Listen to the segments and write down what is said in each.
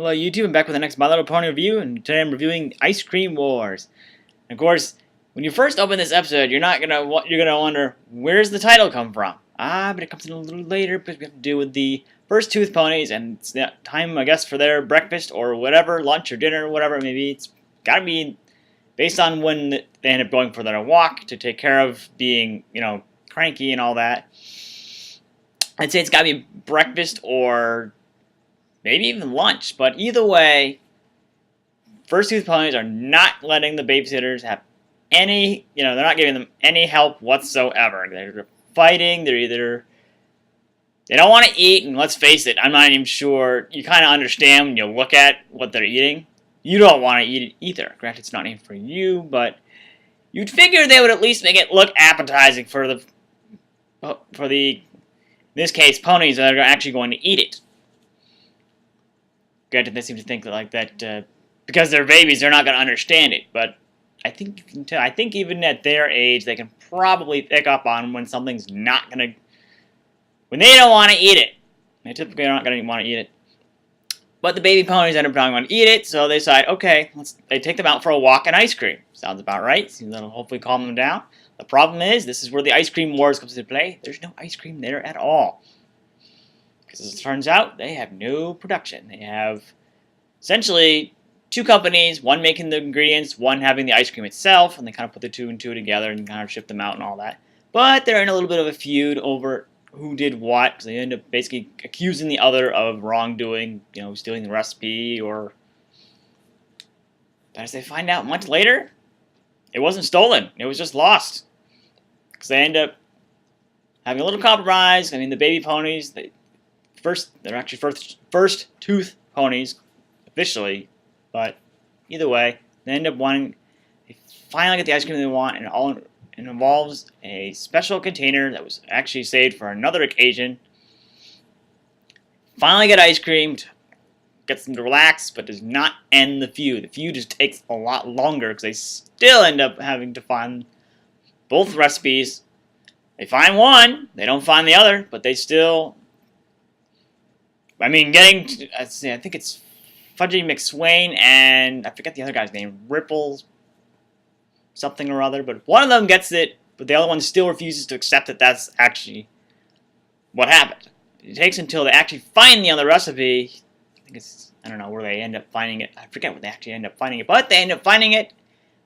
Hello YouTube, I'm back with the next My Little Pony review, and today I'm reviewing Ice Cream Wars. And of course, when you first open this episode, you're gonna wonder, where's the title come from? But it comes in a little later, because we have to do with the first tooth ponies, and it's time, I guess, for their breakfast or whatever, lunch or dinner, or whatever. Maybe it's gotta be based on when they end up going for their walk to take care of being, cranky and all that. I'd say it's gotta be breakfast or maybe even lunch, but either way, first tooth ponies are not letting the babysitters have any, they're not giving them any help whatsoever. They're fighting, they don't want to eat, and let's face it, I'm not even sure, you kind of understand when you look at what they're eating. You don't want to eat it either. Granted, it's not even for you, but you'd figure they would at least make it look appetizing for the, in this case, ponies that are actually going to eat it. Granted, they seem to think that because they're babies, they're not going to understand it. But I think you can tell. I think even at their age, they can probably pick up on when something's not going to, when they don't want to eat it. They typically are not going to want to eat it. But the baby ponies end up not going to eat it, so they decide, okay, they take them out for a walk and ice cream. Sounds about right. So that'll hopefully calm them down. The problem is, this is where the ice cream wars comes into play. There's no ice cream there at all. Because as it turns out, they have no production. They have essentially two companies, one making the ingredients, one having the ice cream itself, and they kind of put the two and two together and kind of ship them out and all that. But they're in a little bit of a feud over who did what, because they end up basically accusing the other of wrongdoing, stealing the recipe, or... But as they find out much later, it wasn't stolen. It was just lost. Because they end up having a little compromise. I mean, the baby ponies... They're actually first tooth ponies, officially, but either way, they end up wanting, they finally get the ice cream they want, and it involves a special container that was actually saved for another occasion. Finally get ice cream, gets them to relax, but does not end the feud. The feud just takes a lot longer, because they still end up having to find both recipes. They find one, they don't find the other, but they still... I mean, I think it's Fudgy McSwain and I forget the other guy's name, Ripple something or other, but one of them gets it, but the other one still refuses to accept that that's actually what happened. It takes until they actually find the other recipe. I think it's, I don't know where they end up finding it. I forget where they actually end up finding it, but they end up finding it.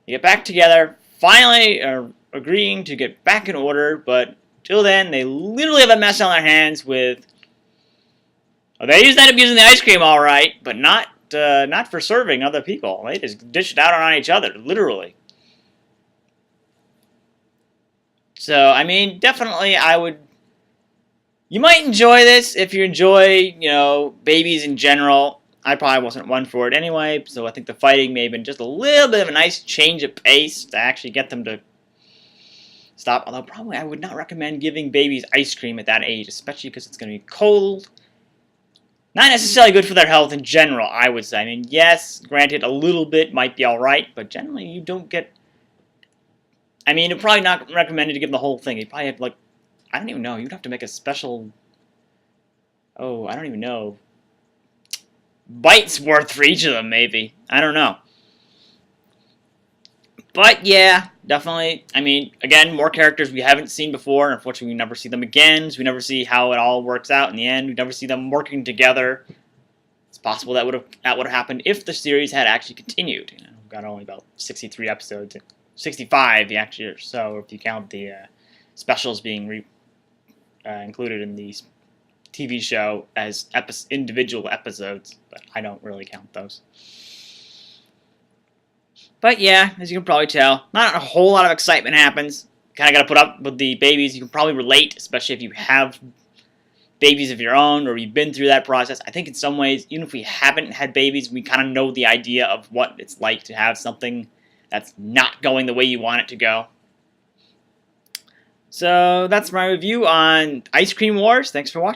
They get back together, finally are agreeing to get back in order, but till then, they literally have a mess on their hands with... Well, they end up using the ice cream all right, but not for serving other people. They just dish it out on each other, literally. So, I mean, definitely you might enjoy this if you enjoy, babies in general. I probably wasn't one for it anyway, so I think the fighting may have been just a little bit of a nice change of pace to actually get them to stop. Although, probably I would not recommend giving babies ice cream at that age, especially because it's going to be cold. Not necessarily good for their health in general, I would say. I mean, yes, granted, a little bit might be alright, but generally you don't get... I mean, it's probably not recommended to give them the whole thing. You'd probably have, I don't even know. You'd have to make a special... Oh, I don't even know. Bites worth for each of them, maybe. I don't know. But, yeah, definitely. I mean, again, more characters we haven't seen before. Unfortunately, we never see them again, so we never see how it all works out in the end. We never see them working together. It's possible that would have happened if the series had actually continued. We've got only about 63 episodes. 65, actually, or so, if you count the specials being included in the TV show as individual episodes. But I don't really count those. But yeah, as you can probably tell, not a whole lot of excitement happens. Kind of got to put up with the babies. You can probably relate, especially if you have babies of your own or you've been through that process. I think in some ways, even if we haven't had babies, we kind of know the idea of what it's like to have something that's not going the way you want it to go. So that's my review on Ice Cream Wars. Thanks for watching.